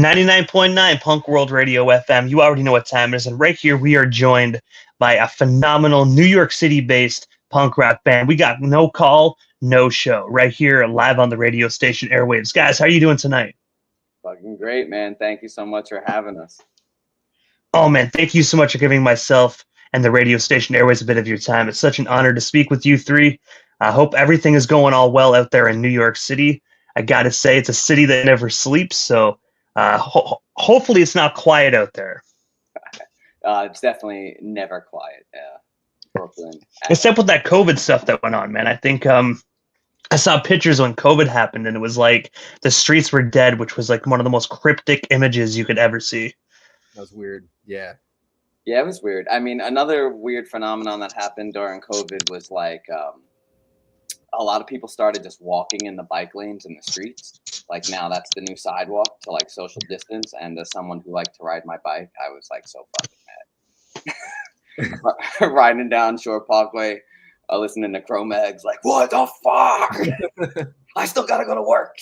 99.9 Punk World Radio FM. You already know what time it is. And right here, we are joined by a phenomenal New York City based punk rock band. We got No Call, No Show right here live on the radio station airwaves. Guys, how are you doing tonight? Fucking great, man. Thank you so much for having us. Oh, man, thank you so much for giving myself and the radio station airwaves a bit of your time. It's such an honor to speak with you three. I hope everything is going all well out there in New York City. I got to say, it's a city that never sleeps, so hopefully it's not quiet out there. It's definitely never quiet. Brooklyn. Except with that COVID stuff that went on, man. I think I saw pictures when COVID happened, and it was like the streets were dead, which was like one of the most cryptic images you could ever see. That was weird. Yeah. Yeah, it was weird. I mean, another weird phenomenon that happened during COVID was like a lot of people started just walking in the bike lanes in the streets. Like now that's the new sidewalk to like social distance. And as someone who liked to ride my bike, I was like so fucking mad. Riding down Shore Parkway, listening to Cro-Mags, like, what the fuck? I still gotta go to work.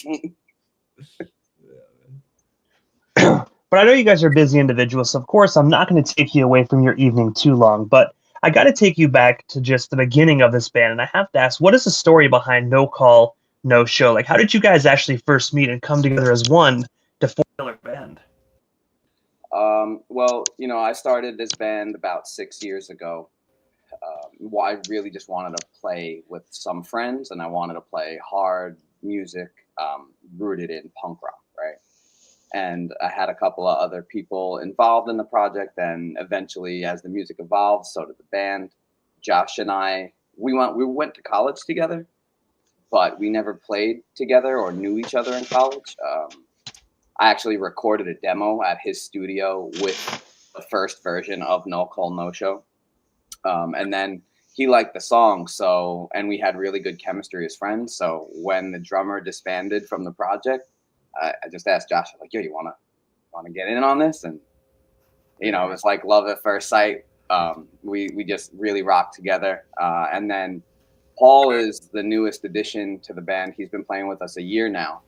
But I know you guys are busy individuals, so of course I'm not going to take you away from your evening too long, but I got to take you back to just the beginning of this band, and I have to ask, what is the story behind No Call, No Show? Like, how did you guys actually first meet and come together as one to form a band? Well, you know, I started this band about 6 years ago. I really just wanted to play with some friends, and I wanted to play hard music rooted in punk rock, right? And I had a couple of other people involved in the project, and eventually, as the music evolved, so did the band. Josh and I, we went to college together, but we never played together or knew each other in college. I actually recorded a demo at his studio with the first version of No Call, No Show. And then he liked the song, and we had really good chemistry as friends. So when the drummer disbanded from the project, I just asked Josh, like, yo, you wanna get in on this? And you know, it was like love at first sight. We just really rocked together. And then Paul is the newest addition to the band. He's been playing with us a year now,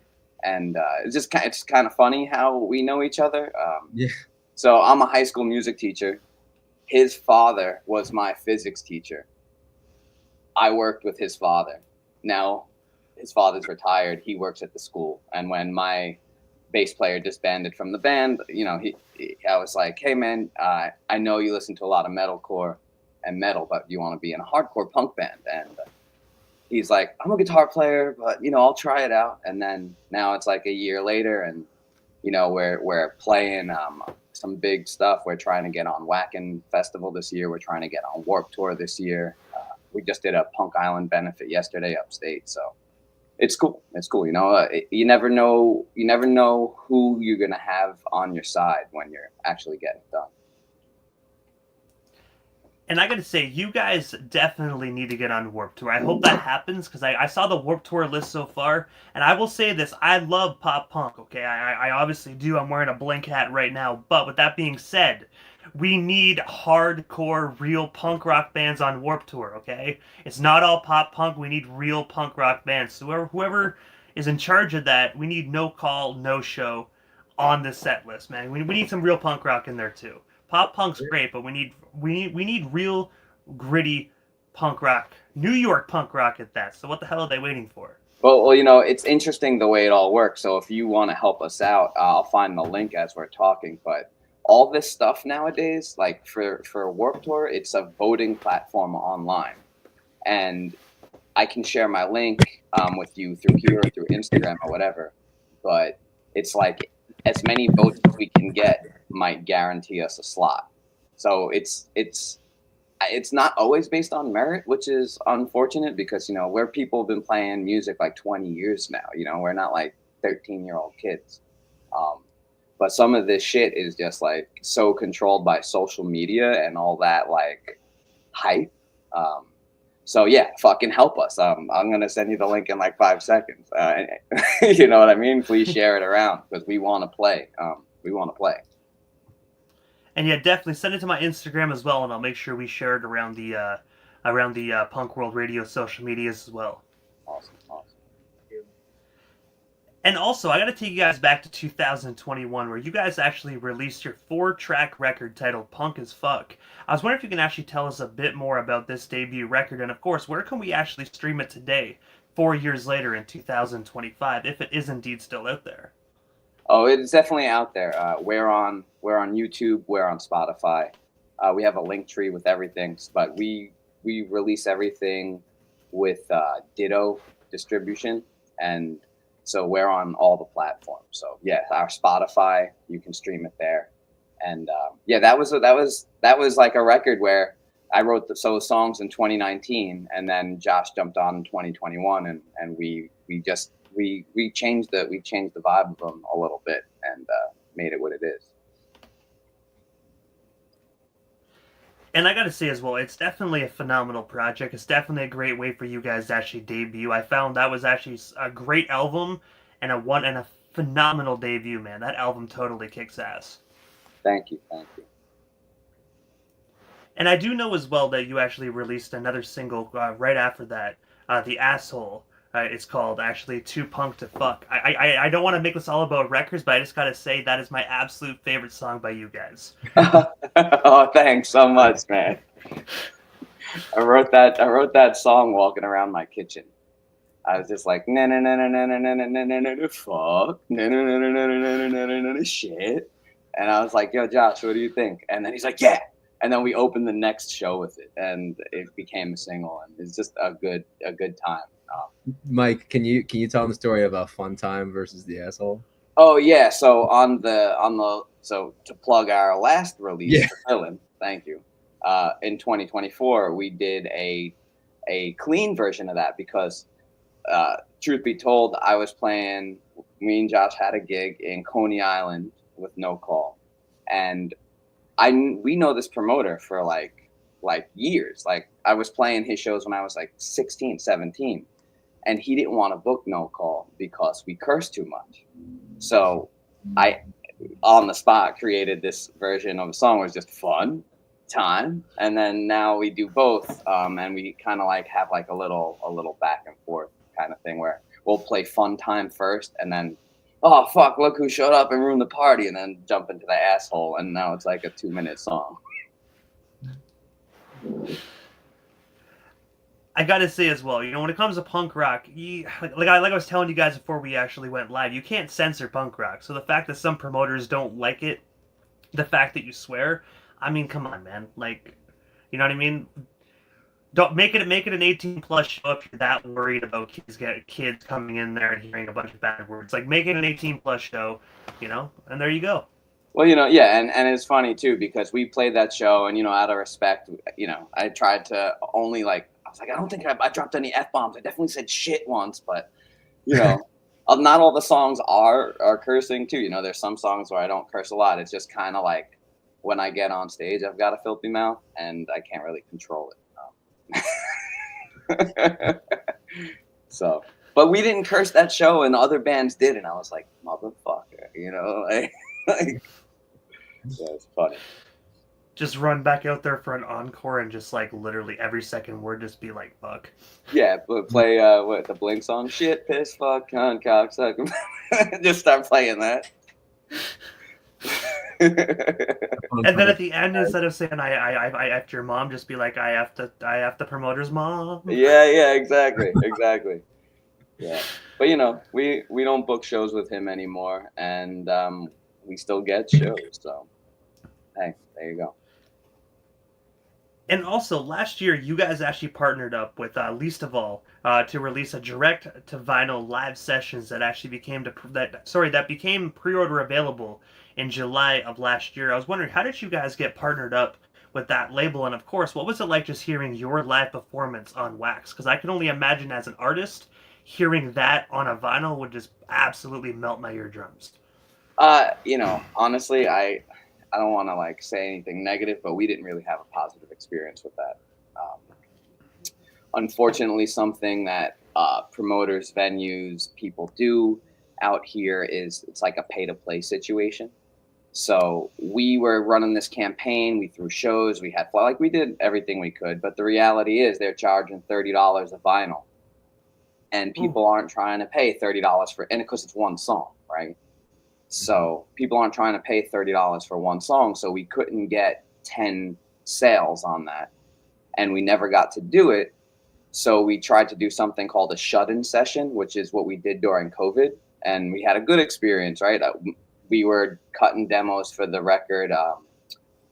and it's kind of funny how we know each other. Yeah. So I'm a high school music teacher. His father was my physics teacher. I worked with his father. Now his father's retired. He works at the school. And when my bass player disbanded from the band, you know, I was like, hey man, I know you listen to a lot of metalcore and metal, but you want to be in a hardcore punk band? And he's like, I'm a guitar player, but you know, I'll try it out. And then now it's like a year later, and you know, we're playing some big stuff. We're trying to get on Wacken Festival this year. We're trying to get on Warped Tour this year. We just did a Punk Island benefit yesterday upstate, so it's cool. It's cool. You know, you never know who you're gonna have on your side when you're actually getting it done. And I gotta say, you guys definitely need to get on Warped Tour. I hope that happens, because I saw the Warped Tour list so far, and I will say this, I love pop punk, okay? I obviously do. I'm wearing a Blink hat right now, but with that being said, we need hardcore, real punk rock bands on Warped Tour, okay? It's not all pop punk. We need real punk rock bands. So whoever is in charge of that, we need No Call, No Show on the set list, man. We need some real punk rock in there too. Pop punk's great, but we need real gritty punk rock, New York punk rock at that. So what the hell are they waiting for? Well, you know, it's interesting the way it all works. So if you want to help us out, I'll find the link as we're talking. But all this stuff nowadays, like for Warped Tour, it's a voting platform online, and I can share my link with you through here or through Instagram or whatever. But it's like as many votes as we can get might guarantee us a slot. So it's not always based on merit, which is unfortunate, because you know, we're people have been playing music like 20 years now. You know, we're not like 13-year-old kids. But some of this shit is just like so controlled by social media and all that like hype. So yeah, fucking help us. I'm gonna send you the link in like 5 seconds. You know what I mean? Please share it around, because we want to play. We want to play. And yeah, definitely send it to my Instagram as well, and I'll make sure we share it around the Punk World Radio social medias as well. Awesome. And also, I got to take you guys back to 2021, where you guys actually released your 4-track record titled Punk as Fuck. I was wondering if you can actually tell us a bit more about this debut record, and of course, where can we actually stream it today, 4 years later in 2025, if it is indeed still out there? Oh, it's definitely out there. We're on YouTube. We're on Spotify. We have a link tree with everything, but we release everything with Ditto distribution, and so we're on all the platforms. So yeah, our Spotify, you can stream it there, and yeah, that was like a record where I wrote the solo songs in 2019, and then Josh jumped on in 2021, and we changed the vibe of them a little bit and made it what it is. And I gotta say as well, it's definitely a phenomenal project. It's definitely a great way for you guys to actually debut. I found that was actually a great album and a phenomenal debut, man. That album totally kicks ass. Thank you, thank you. And I do know as well that you actually released another single right after that, "The Asshole." It's called actually "Too Punk to Fuck." I don't want to make this all about records, but I just gotta say that is my absolute favorite song by you guys. Oh, thanks so much, man. I wrote that song walking around my kitchen. I was just like, na na na na na na na na na na na fuck, na na na na na na na na na shit, and I was like, yo, Josh, what do you think? And then he's like, yeah. And then we opened the next show with it, and it became a single, and it's just a good time. Mike, can you tell them the story about Fun Time versus the Asshole? Oh yeah, so so to plug our last release Yeah. for Dylan, thank you. In 2024, we did a clean version of that because, truth be told, I was playing. Me and Josh had a gig in Coney Island with No Call, and we know this promoter for like years. Like I was playing his shows when I was like 16, 17, and he didn't want to book No Call because we cursed too much. So I, on the spot, created this version of a song where it's just fun time, and then now we do both, and we kind of like have like a little back and forth kind of thing where we'll play Fun Time first, and then oh fuck, look who showed up and ruined the party, and then jump into the asshole, and now it's like a 2-minute song. I gotta say as well, when it comes to punk rock, like I was telling you guys before we actually went live, you can't censor punk rock. So the fact that some promoters don't like it, the fact that you swear, I mean, come on, man. Like, you know what I mean? Don't make it an 18 plus show if you're that worried about kids coming in there and hearing a bunch of bad words. Like, make it an 18 plus show, and there you go. Well, yeah, and it's funny too because we played that show, and out of respect, I tried to only I was like, I don't think I dropped any F-bombs. I definitely said shit once, but not all the songs are cursing too. There's some songs where I don't curse a lot. It's just kind of like when I get on stage, I've got a filthy mouth, and I can't really control it. So, but we didn't curse that show, and other bands did, and I was like, motherfucker, like yeah, it's funny. Just run back out there for an encore and just like literally every second word just be like fuck. Yeah, but play the Blink song, shit, piss, fuck, cunt, cocksucker. Just start playing that. And then at the end, instead of saying I effed your mom, just be like I effed the promoter's mom. Yeah, exactly. Yeah, but we don't book shows with him anymore, and we still get shows. So hey, there you go. And also, last year, you guys actually partnered up with Least of All to release a direct-to-vinyl live sessions that actually that became pre-order available in July of last year. I was wondering, how did you guys get partnered up with that label? And of course, what was it like just hearing your live performance on wax? Because I can only imagine as an artist, hearing that on a vinyl would just absolutely melt my eardrums. Honestly, I don't want to say anything negative, but we didn't really have a positive experience with that. Unfortunately, something that promoters, venues, people do out here is it's like a pay-to-play situation. So we were running this campaign. We threw shows. We did everything we could. But the reality is they're charging $30 a vinyl. and people aren't trying to pay $30 for, and because it's one song, right? So people aren't trying to pay $30 for one song, so we couldn't get 10 sales on that, and we never got to do it. So we tried to do something called a shut-in session, which is what we did during COVID, and we had a good experience, right? We were cutting demos for the record,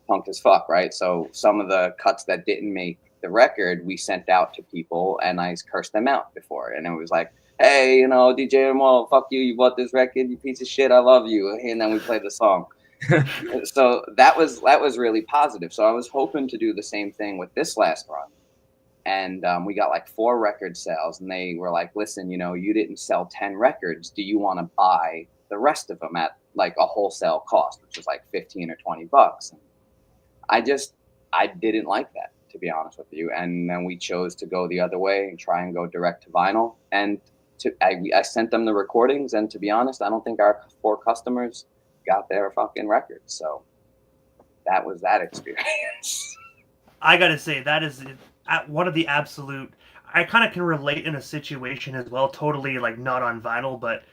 Punk as Fuck, right? So some of the cuts that didn't make the record, we sent out to people, and I cursed them out before, and it was like, hey, DJ Mo, fuck you, you bought this record, you piece of shit, I love you. And then we played the song. So that was really positive. So I was hoping to do the same thing with this last run. And we got like 4 record sales, and they were like, listen, you didn't sell 10 records. Do you want to buy the rest of them at like a wholesale cost, which is like 15 or 20 bucks? And I didn't like that, to be honest with you. And then we chose to go the other way and try and go direct to vinyl. And I sent them the recordings, and to be honest, I don't think our 4 customers got their fucking records. So that was that experience. I gotta say, that is one of the absolute. I kind of can relate in a situation as well, totally like not on vinyl, but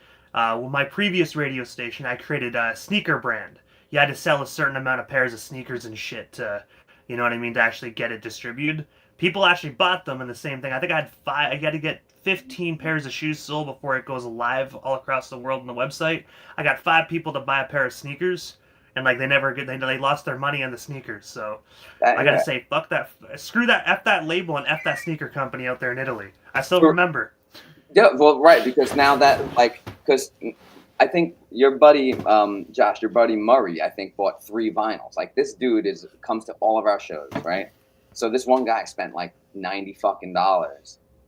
with my previous radio station, I created a sneaker brand. You had to sell a certain amount of pairs of sneakers and shit to, you know what I mean, to actually get it distributed. People actually bought them, and the same thing. I think I had 5. I got to get 15 pairs of shoes sold before it goes live all across the world on the website. I got 5 people to buy a pair of sneakers, and like they lost their money on the sneakers. So I gotta say, fuck that, screw that, f that label and f that sneaker company out there in Italy. I still remember. Yeah, well, right, because now that because I think your buddy Josh, your buddy Murray, I think bought 3 vinyls. Like this dude comes to all of our shows, right? So this one guy spent like $90 fucking,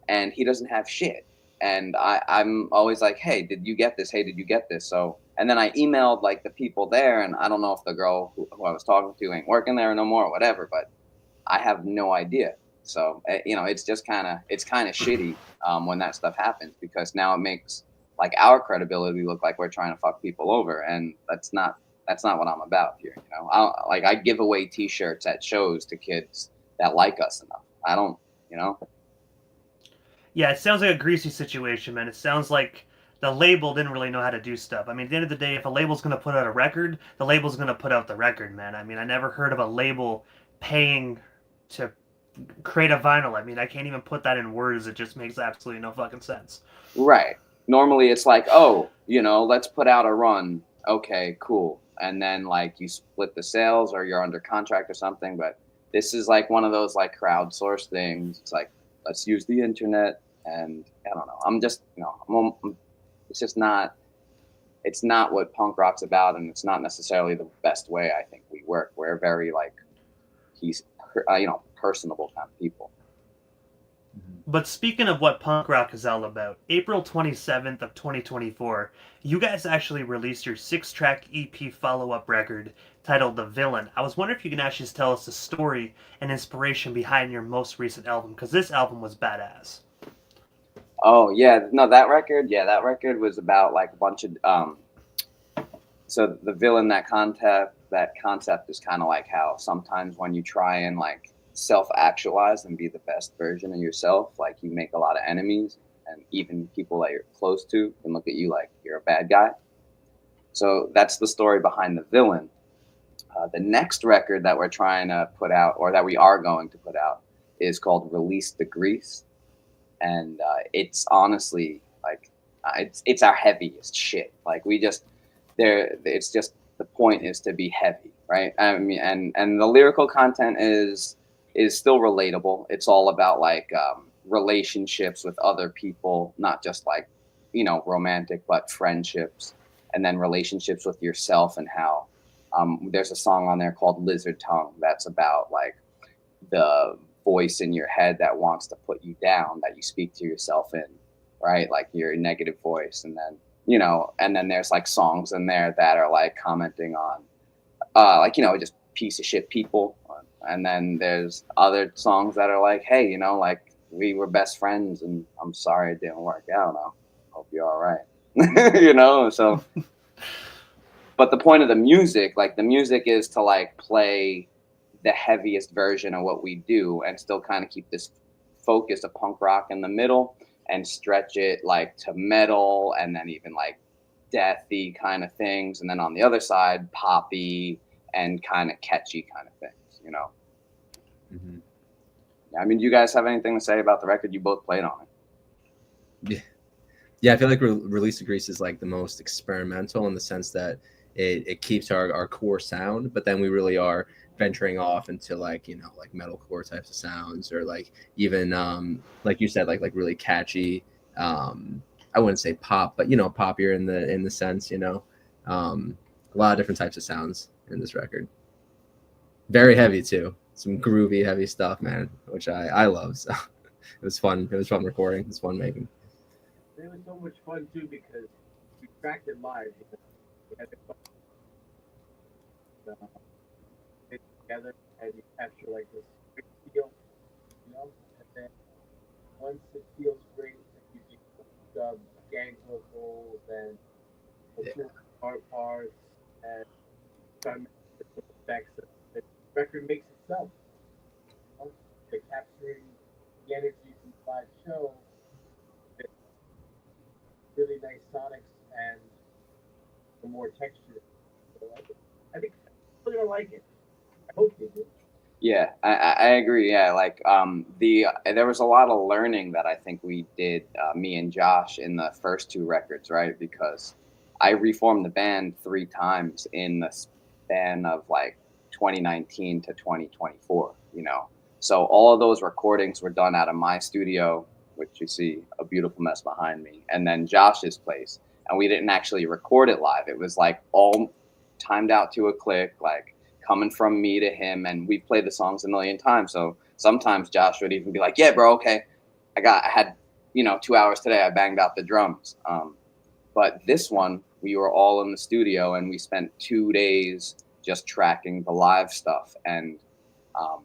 and he doesn't have shit. And I'm always like, hey, did you get this? Hey, did you get this? So, and then I emailed like the people there, and I don't know if the girl who I was talking to ain't working there no more or whatever, but I have no idea. So, it's just kind of shitty when that stuff happens, because now it makes like our credibility look like we're trying to fuck people over, and that's not what I'm about here. I give away T-shirts at shows to kids that like us enough. I don't. Yeah, it sounds like a greasy situation, man. It sounds like the label didn't really know how to do stuff. I mean, at the end of the day, if a label's going to put out a record, the label's going to put out the record, man. I mean, I never heard of a label paying to create a vinyl. I mean, I can't even put that in words. It just makes absolutely no fucking sense. Right. Normally it's like, oh, let's put out a run. Okay, cool. And then like you split the sales, or you're under contract or something. But this is like one of those like crowdsourced things. It's like, let's use the internet. And I don't know. I'm just, it's just not. It's not what punk rock's about, and it's not necessarily the best way I think we work. We're very like, personable kind of people. But speaking of what punk rock is all about, April 27th of 2024, you guys actually released your 6-track EP follow-up record titled The Villain. I was wondering if you can actually just tell us the story and inspiration behind your most recent album, because this album was badass. Oh, yeah. No, that record was about like a bunch of... So The Villain, that concept is kind of like how sometimes when you try and like self-actualize and be the best version of yourself, like you make a lot of enemies, and even people that you're close to can look at you like you're a bad guy. So that's the story behind The Villain. The next record that we're trying to put out, or that we are going to put out, is called Release the Grease. And it's honestly like it's our heaviest shit. Like it's just, the point is to be heavy, right? I mean, and the lyrical content is still relatable. It's all about like relationships with other people, not just like romantic, but friendships, and then relationships with yourself, and how there's a song on there called Lizard Tongue that's about like the voice in your head that wants to put you down, that you speak to yourself in, right? Like your negative voice. And then, and then there's like songs in there that are like commenting on, just piece of shit people. And then there's other songs that are like, hey, like we were best friends and I'm sorry it didn't work out. I hope you're all right. So, but the point of the music is to like play the heaviest version of what we do and still kind of keep this focus of punk rock in the middle, and stretch it like to metal and then even like deathy kind of things, and then on the other side poppy and kind of catchy kind of things, you know. Mhm. I mean, do you guys have anything to say about the record? You both played on it. Yeah. Yeah, I feel like Release the Grease is like the most experimental in the sense that it keeps our core sound, but then we really are venturing off into like, you know, like metalcore types of sounds, or like even like you said, like really catchy. I wouldn't say pop, but you know, poppier in the sense, you know. A lot of different types of sounds in this record. Very heavy too. Some groovy, heavy stuff, man, which I love. So it was fun. It was fun recording. It was fun making. It was so much fun too because we tracked it live. You know? We had to get together and you capture like this great feel, you know. And then once it feels great, then you do the gang vocals and the Yeah. two guitar parts and start making the effects. The record makes itself. You know? They're capturing the energy from the live show. With really nice sonics and the more texture. So I think people are gonna like it. I hope they do. Yeah, I agree. Yeah, like there was a lot of learning that I think we did, me and Josh, in the first two records, right? Because I reformed the band 3 times in the span of like 2019 to 2024. You know, so all of those recordings were done out of my studio, which you see a beautiful mess behind me, and then Josh's place, and we didn't actually record it live. It was like all timed out to a click, like coming from me to him, and we've played the songs a million times. So sometimes Josh would even be like, "Yeah, bro, okay, I had 2 hours today. I banged out the drums." But this one, we were all in the studio, and we spent 2 days just tracking the live stuff. And um,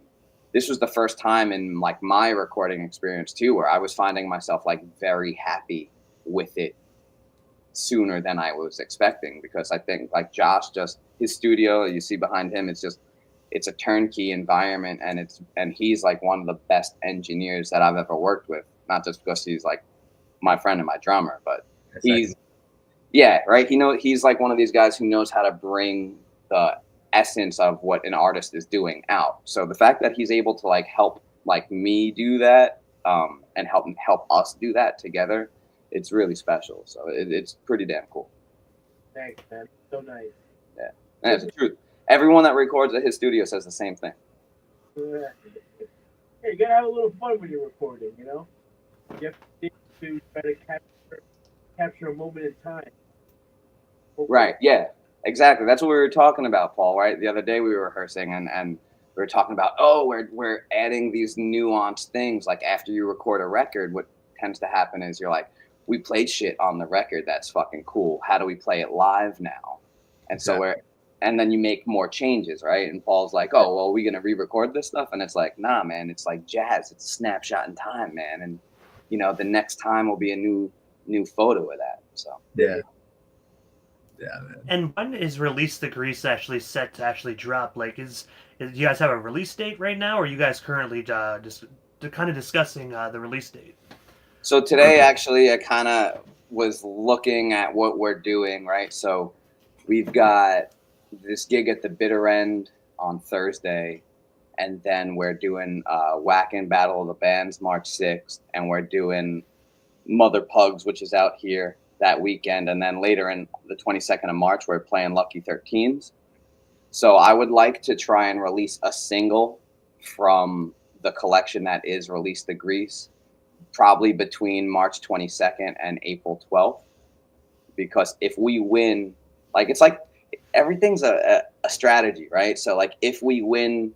this was the first time in like my recording experience too, where I was finding myself like very happy with it sooner than I was expecting, because I think like Josh, just his studio you see behind him, it's a turnkey environment, and he's like one of the best engineers that I've ever worked with, not just because he's like my friend and my drummer, but he's yeah, right. He's like one of these guys who knows how to bring the essence of what an artist is doing out. So the fact that he's able to like help like me do that, and help us do that together, it's really special. So it's pretty damn cool. Thanks, man. So nice. Yeah, and it's the truth. Everyone that records at his studio says the same thing. Hey, you gotta have a little fun when you're recording, you know? You have to try to capture a moment in time. Right. Yeah. Exactly. That's what we were talking about, Paul. Right. The other day we were rehearsing, and we were talking about, we're adding these nuanced things. Like after you record a record, what tends to happen is you're like, we played shit on the record that's fucking cool. How do we play it live now? And so and then you make more changes, right? And Paul's like, oh, well, are we gonna re-record this stuff? And it's like, nah, man. It's like jazz. It's a snapshot in time, man. And the next time will be a new photo of that. So Yeah. Yeah, man. And when is Release the Grease actually set to actually drop? Like, do you guys have a release date right now, or are you guys currently just kind of discussing the release date? So today, actually, I kind of was looking at what we're doing, right? So we've got this gig at the Bitter End on Thursday, and then we're doing Whackin' Battle of the Bands March 6th, and we're doing Mother Pugs, which is out here that weekend, and then later in the 22nd of March, we're playing Lucky 13s. So I would like to try and release a single from the collection that is Release the Grease, probably between March 22nd and April 12th, because if we win, like it's like everything's a strategy, right? So like if we win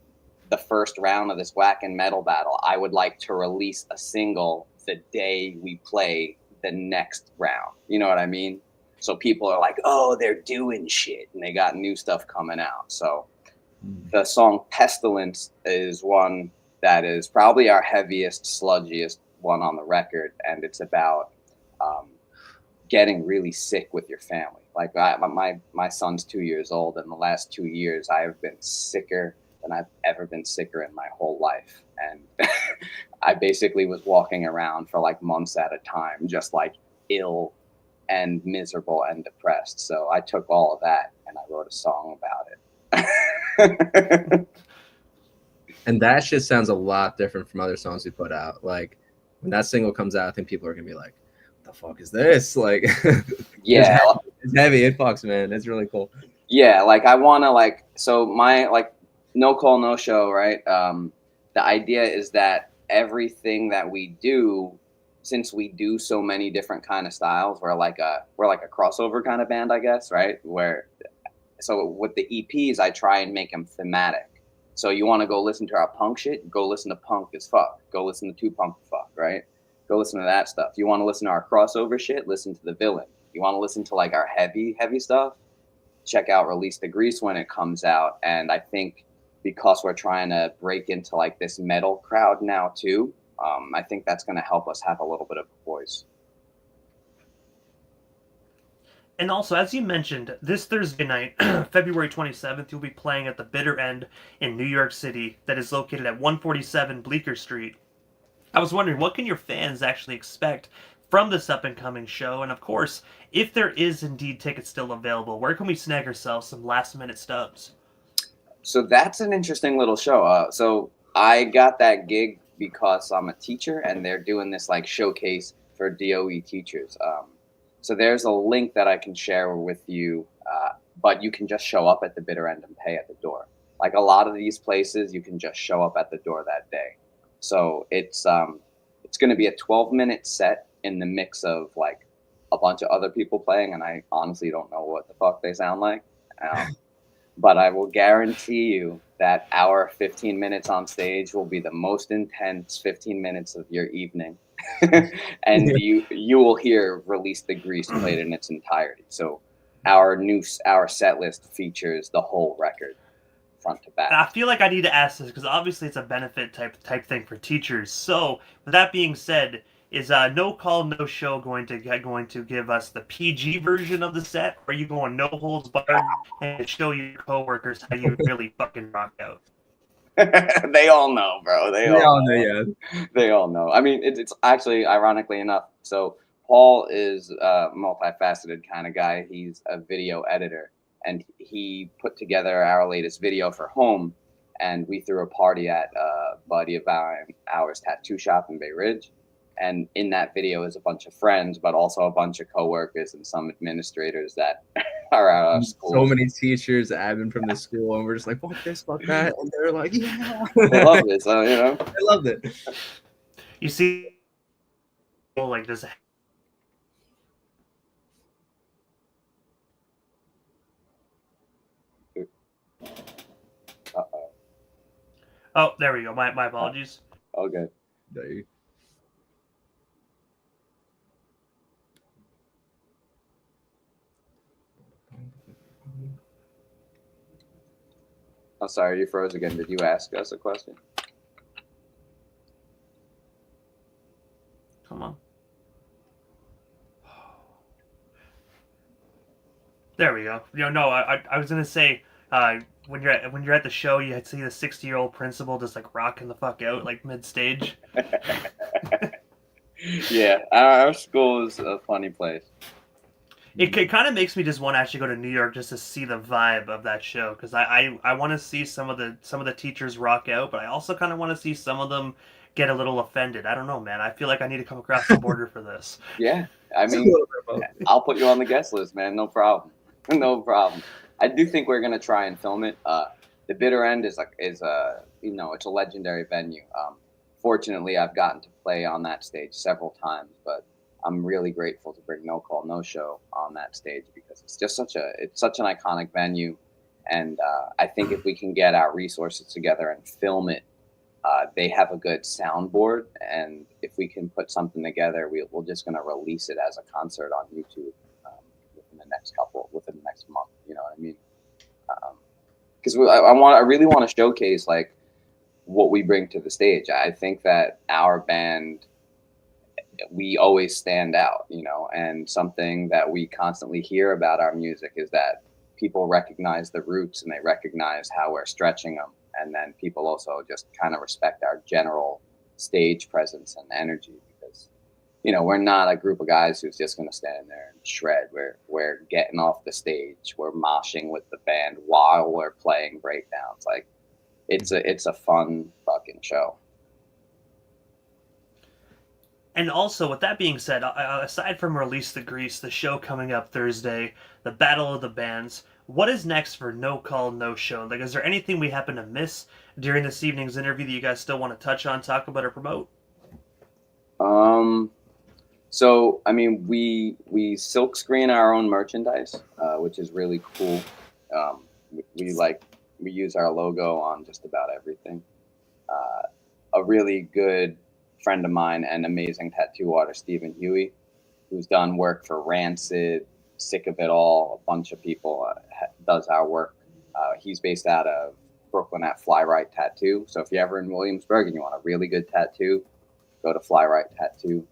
the first round of this whack and metal battle, I would like to release a single the day we play the next round. You know what I mean? So people are like, oh, they're doing shit, and they got new stuff coming out. So the song Pestilence is one that is probably our heaviest, sludgiest one on the record, and it's about getting really sick with your family. Like my son's 2 years old, and the last 2 years I have been sicker than I've ever been sicker in my whole life, and I basically was walking around for like months at a time, just like ill and miserable and depressed. So I took all of that and I wrote a song about it. And that shit sounds a lot different from other songs we put out. Like when that single comes out, I think people are gonna be like, "What the fuck is this?" Like, Yeah, it's heavy. It fucks, man. It's really cool. yeah. Like I want to like so my like no call no show, right? The idea is that everything that we do, since we do so many different kind of styles, we're like a crossover kind of band, I guess, right? Where so with the EPs, I try and make them thematic. So you want to go listen to our punk shit? Go listen to Punk as Fuck. Go listen to Two Punk as Fuck, right? Go listen to that stuff. You want to listen to our crossover shit? Listen to The Villain. You want to listen to like our heavy stuff? Check out Release the Grease when it comes out. And I think because we're trying to break into like this metal crowd now too, I think that's going to help us have a little bit of a voice. And also, as you mentioned, this Thursday night, February 27th, you'll be playing at the Bitter End in New York City that is located at 147 Bleecker Street. I was wondering, what can your fans actually expect from this up-and-coming show? And of course, if there is indeed tickets still available, where can we snag ourselves some last-minute stubs? So that's an interesting little show. So I got that gig because I'm a teacher and they're doing this like showcase for DOE teachers. So there's a link that I can share with you, but you can just show up at the Bitter End and pay at the door. Like a lot of these places, you can just show up at the door that day. So it's going to be a 12-minute set in the mix of like a bunch of other people playing, and I honestly don't know what the fuck they sound like. But I will guarantee you that our 15 minutes on stage will be the most intense 15 minutes of your evening. And you will hear Release the Grease played in its entirety. So our set list features the whole record front to back. And I feel like I need to ask this because obviously it's a benefit type thing for teachers. So with that being said, is No Call No Show going to give us the PG version of the set, or are you going no holds barred and show your coworkers how you really fucking rock out? They all know, bro. They all know. Yeah. They all know. I mean, it's actually ironically enough. So Paul is a multifaceted kind of guy. He's a video editor, and he put together our latest video for Home. And we threw a party at a buddy of ours tattoo shop in Bay Ridge. And in that video is a bunch of friends, but also a bunch of coworkers and some administrators that are at our school. So many teachers, admin from the school, and we're just like, fuck this, fuck that. And they're like, yeah. They love it, so, you know. They loved it. You see, like this. Uh-oh. Oh, there we go. My apologies. Okay. There you I'm sorry, you froze again. Did you ask us a question? Come on. There we go. No, I was gonna say, when you're at the show, you see the 60-year-old principal just like rocking the fuck out like mid stage. Yeah, our school is a funny place. It kind of makes me just want to actually go to New York just to see the vibe of that show, because I want to see some of the teachers rock out, but I also kind of want to see some of them get a little offended. I don't know, man. I feel like I need to come across the border for this. Yeah, I mean, I'll put you on the guest list, man. No problem. No problem. I do think we're gonna try and film it. The Bitter End is it's a legendary venue. Fortunately, I've gotten to play on that stage several times, but I'm really grateful to bring No Call No Show on that stage because it's just such an iconic venue, and I think if we can get our resources together and film it, they have a good soundboard, and if we can put something together, we're just going to release it as a concert on YouTube within the next month. You know what I mean? Because I really want to showcase like what we bring to the stage. I think that our band, we always stand out, you know, and something that we constantly hear about our music is that people recognize the roots and they recognize how we're stretching them. And then people also just kind of respect our general stage presence and energy, because we're not a group of guys who's just going to stand there and shred. We're getting off the stage, we're moshing with the band while we're playing breakdowns. Like it's a fun fucking show. And also, with that being said, aside from Release the Grease, the show coming up Thursday, the Battle of the Bands, what is next for No Call, No Show? Like, is there anything we happen to miss during this evening's interview that you guys still want to touch on, talk about, or promote? So, I mean, we silk screen our own merchandise, which is really cool. We use our logo on just about everything. A really good friend of mine and amazing tattoo artist, Stephen Huey, who's done work for Rancid, Sick of It All, a bunch of people, does our work. He's based out of Brooklyn at Fly Right Tattoo. So if you're ever in Williamsburg and you want a really good tattoo, go to Fly Right Tattoo.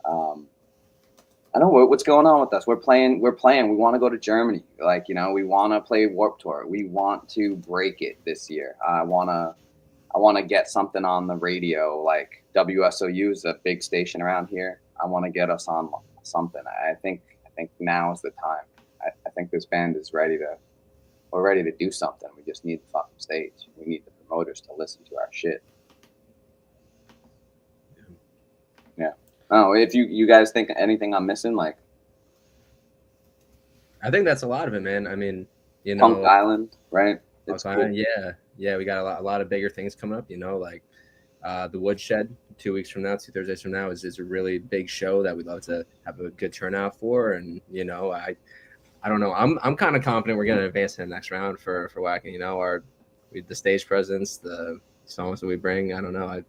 I don't know what's going on with us. We're playing. We want to go to Germany. Like, we want to play Warped Tour. We want to break it this year. I want to get something on the radio. Like WSOU is a big station around here. I want to get us on something. I think now is the time. I think this band is ready to do something. We just need the fucking stage. We need the promoters to listen to our shit. Yeah. Oh, if you guys think anything I'm missing, like, I think that's a lot of it, man. I mean, Punk Island, right? Punk Island, cool. Yeah. We got a lot of bigger things coming up. Like the Woodshed 2 weeks from now, 2 Thursdays from now is a really big show that we'd love to have a good turnout for. And I don't know. I'm kind of confident we're gonna advance in the next round for Wacken. The stage presence, the songs that we bring. I don't know. I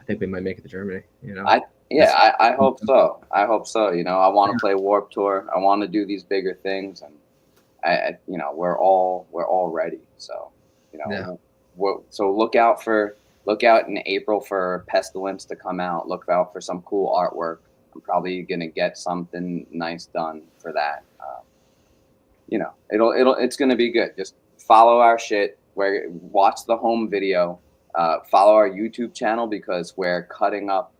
think we might make it to Germany. I hope so. I want to play Warped Tour. I want to do these bigger things, and we're all ready. So so look out in April for Pestilence to come out. Look out for some cool artwork. I'm probably gonna get something nice done for that. It's gonna be good. Just follow our shit. Watch the home video. Follow our YouTube channel, because we're cutting up.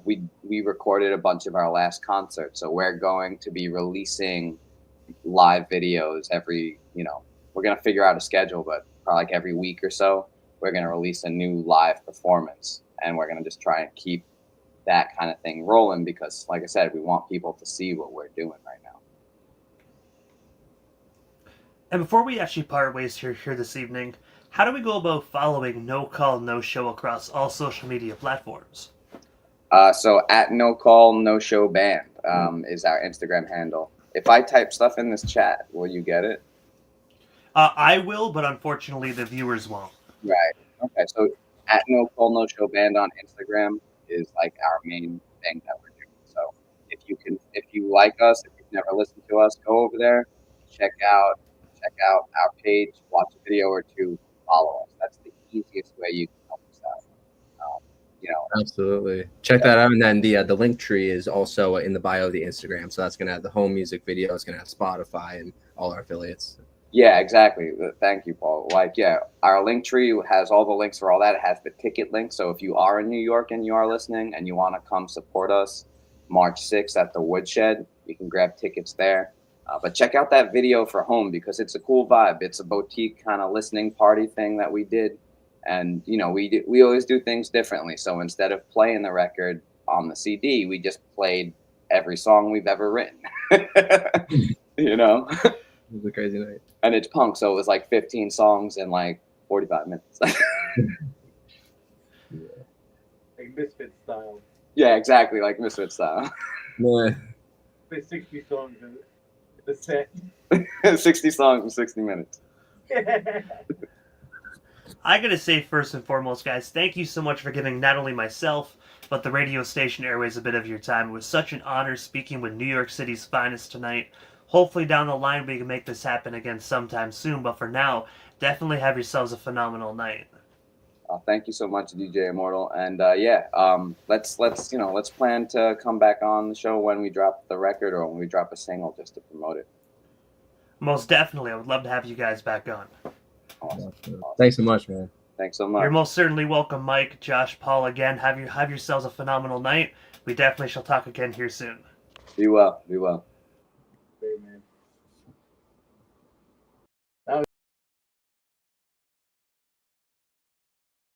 We recorded a bunch of our last concerts, so we're going to be releasing live videos every. We're gonna figure out a schedule, but probably like every week or so, we're gonna release a new live performance, and we're gonna just try and keep that kind of thing rolling, because, like I said, we want people to see what we're doing right now. And before we actually part ways here this evening, how do we go about following No Call, No Show across all social media platforms? So at No Call, No Show Band is our Instagram handle. If I type stuff in this chat, will you get it? I will, but unfortunately the viewers won't. Right. Okay. So at No Call, No Show Band on Instagram is like our main thing that we're doing. So if you like us, if you've never listened to us, go over there, check out our page, watch a video or two, follow us. That's the easiest way you can help us out. Absolutely. Check that out. And then the Linktree is also in the bio of the Instagram. So that's going to have the home music video. It's going to have Spotify and all our affiliates. Yeah, exactly. Thank you, Paul. Our Linktree has all the links for all that. It has the ticket link. So if you are in New York and you are listening and you want to come support us March 6th at the Woodshed, you can grab tickets there. But check out that video for home, because it's a cool vibe. It's a boutique kind of listening party thing that we did. And, we always do things differently. So instead of playing the record on the CD, we just played every song we've ever written. It was a crazy night. And it's punk, so it was like 15 songs in like 45 minutes. Like Misfit style. Yeah, exactly, like Misfit style. Yeah. Play 60 songs in the set. 60 songs in 60 minutes. I gotta say, first and foremost, guys, thank you so much for giving not only myself, but the radio station airways a bit of your time. It was such an honor speaking with New York City's finest tonight. Hopefully down the line we can make this happen again sometime soon, but for now, definitely have yourselves a phenomenal night. Thank you so much, DJ Immortal. And let's plan to come back on the show when we drop the record or when we drop a single, just to promote it. Most definitely. I would love to have you guys back on. Awesome. Thanks so much, man. Thanks so much. You're most certainly welcome, Mike, Josh, Paul. Again, have yourselves a phenomenal night. We definitely shall talk again here soon. Be well. Be well. Great, man.